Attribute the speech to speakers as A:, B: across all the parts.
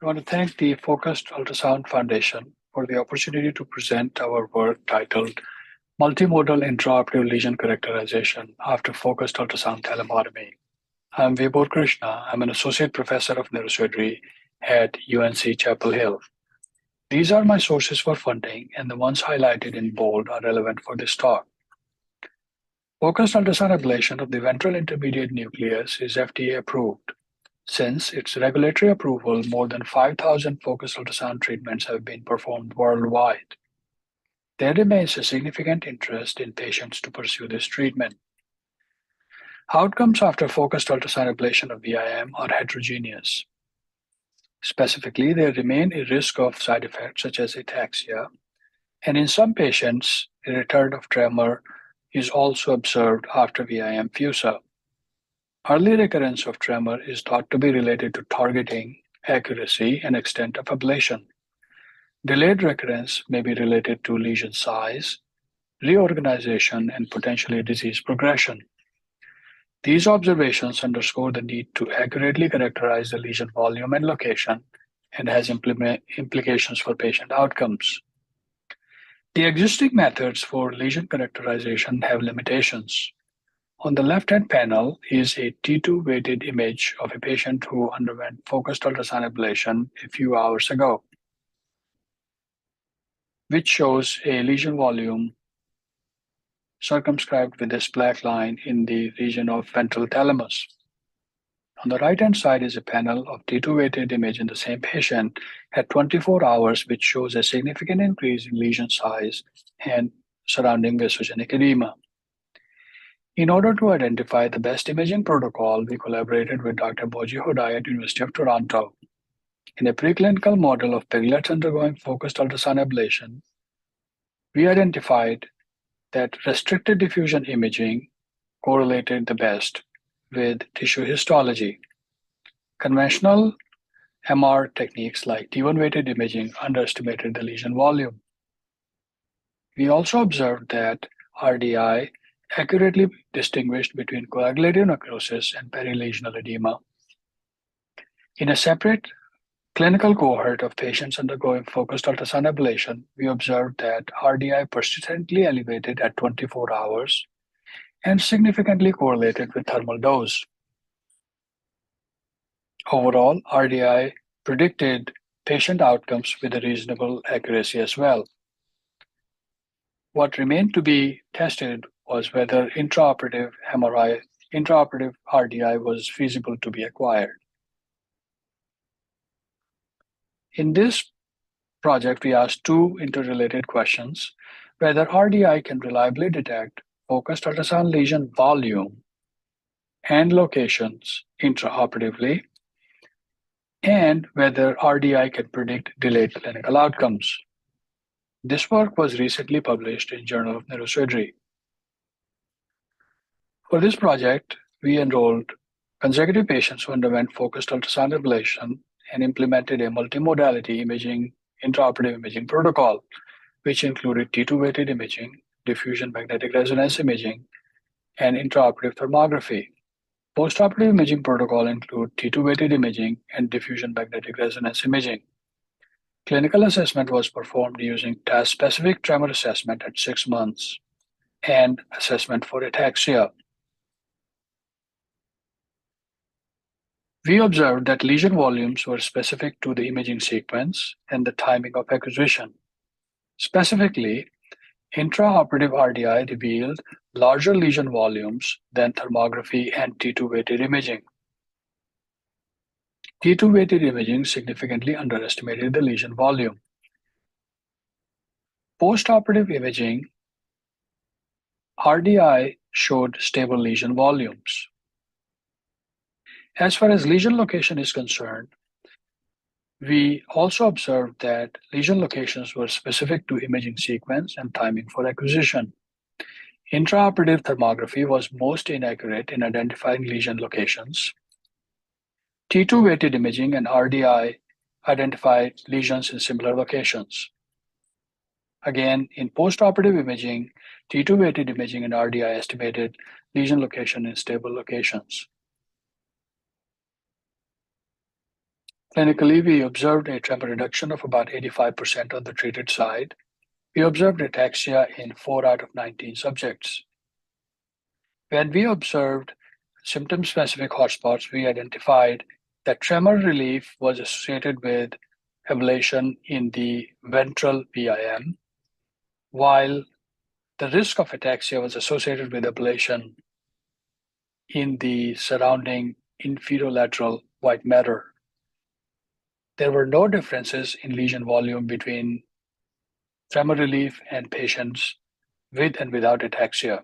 A: I want to thank the Focused Ultrasound Foundation for the opportunity to present our work titled Multimodal Intraoperative Lesion Characterization after Focused Ultrasound Thalamotomy. I'm Vibhor Krishna. I'm an associate professor of neurosurgery at UNC Chapel Hill. These are my sources for funding, and the ones highlighted in bold are relevant for this talk. Focused ultrasound ablation of the ventral intermediate nucleus is FDA approved. Since its regulatory approval, more than 5,000 focused ultrasound treatments have been performed worldwide. There remains a significant interest in patients to pursue this treatment. Outcomes after focused ultrasound ablation of VIM are heterogeneous. Specifically, there remain a risk of side effects such as ataxia, and in some patients, a return of tremor is also observed after VIM FUS. Early recurrence of tremor is thought to be related to targeting, accuracy, and extent of ablation. Delayed recurrence may be related to lesion size, reorganization, and potentially disease progression. These observations underscore the need to accurately characterize the lesion volume and location and has implications for patient outcomes. The existing methods for lesion characterization have limitations. On the left-hand panel is a T2 weighted image of a patient who underwent focused ultrasound ablation a few hours ago, which shows a lesion volume circumscribed with this black line in the region of ventral thalamus. On the right-hand side is a panel of T2 weighted image in the same patient at 24 hours, which shows a significant increase in lesion size and surrounding vasogenic edema. In order to identify the best imaging protocol, we collaborated with Dr. Boji Hodai at University of Toronto. In a preclinical model of piglets undergoing focused ultrasound ablation, we identified that restricted diffusion imaging correlated the best with tissue histology. Conventional MR techniques like T1 weighted imaging underestimated the lesion volume. We also observed that RDI accurately distinguished between coagulative necrosis and perilesional edema. In a separate clinical cohort of patients undergoing focused ultrasound ablation, we observed that RDI persistently elevated at 24 hours and significantly correlated with thermal dose. Overall, RDI predicted patient outcomes with a reasonable accuracy as well. What remained to be tested was whether intraoperative RDI was feasible to be acquired. In this project, we asked two interrelated questions: whether RDI can reliably detect focused ultrasound lesion volume and locations intraoperatively, and whether RDI can predict delayed clinical outcomes. This work was recently published in Journal of Neurosurgery. For this project, we enrolled consecutive patients who underwent focused ultrasound ablation and implemented a multimodality intraoperative imaging protocol, which included T2 weighted imaging, diffusion magnetic resonance imaging, and intraoperative thermography. Postoperative imaging protocol include T2 weighted imaging and diffusion magnetic resonance imaging. Clinical assessment was performed using task-specific tremor assessment at 6 months and assessment for ataxia. We observed that lesion volumes were specific to the imaging sequence and the timing of acquisition. Specifically, intraoperative RDI revealed larger lesion volumes than thermography and T2 weighted imaging. T2 weighted imaging significantly underestimated the lesion volume. Postoperative imaging RDI showed stable lesion volumes. As far as lesion location is concerned, we also observed that lesion locations were specific to imaging sequence and timing for acquisition. Intraoperative thermography was most inaccurate in identifying lesion locations. T2 weighted imaging and RDI identified lesions in similar locations. Again, in postoperative imaging, T2 weighted imaging and RDI estimated lesion location in stable locations. Clinically, we observed a tremor reduction of about 85% on the treated side. We observed ataxia in 4 out of 19 subjects. When we observed symptom-specific hotspots, we identified that tremor relief was associated with ablation in the ventral VIM, while the risk of ataxia was associated with ablation in the surrounding inferolateral white matter. There were no differences in lesion volume between tremor relief and patients with and without ataxia.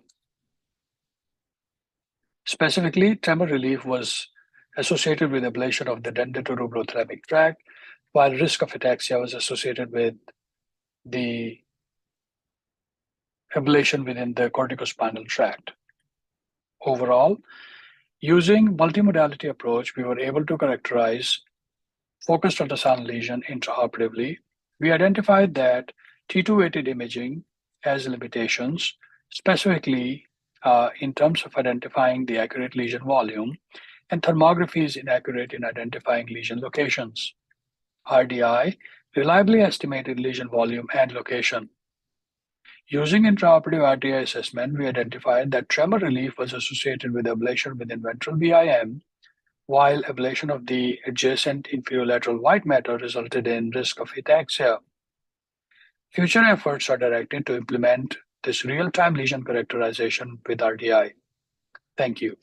A: Specifically, tremor relief was associated with ablation of the dentatorubro-thalamic tract, while risk of ataxia was associated with the ablation within the corticospinal tract. Overall, using multimodality approach, we were able to characterize focused ultrasound lesion intraoperatively. We identified that T2-weighted imaging has limitations, specifically in terms of identifying the accurate lesion volume, and thermography is inaccurate in identifying lesion locations. RDI reliably estimated lesion volume and location. Using intraoperative RDI assessment, we identified that tremor relief was associated with ablation within ventral VIM, while ablation of the adjacent inferolateral white matter resulted in risk of ataxia. Future efforts are directed to implement this real-time lesion characterization with RDI. Thank you.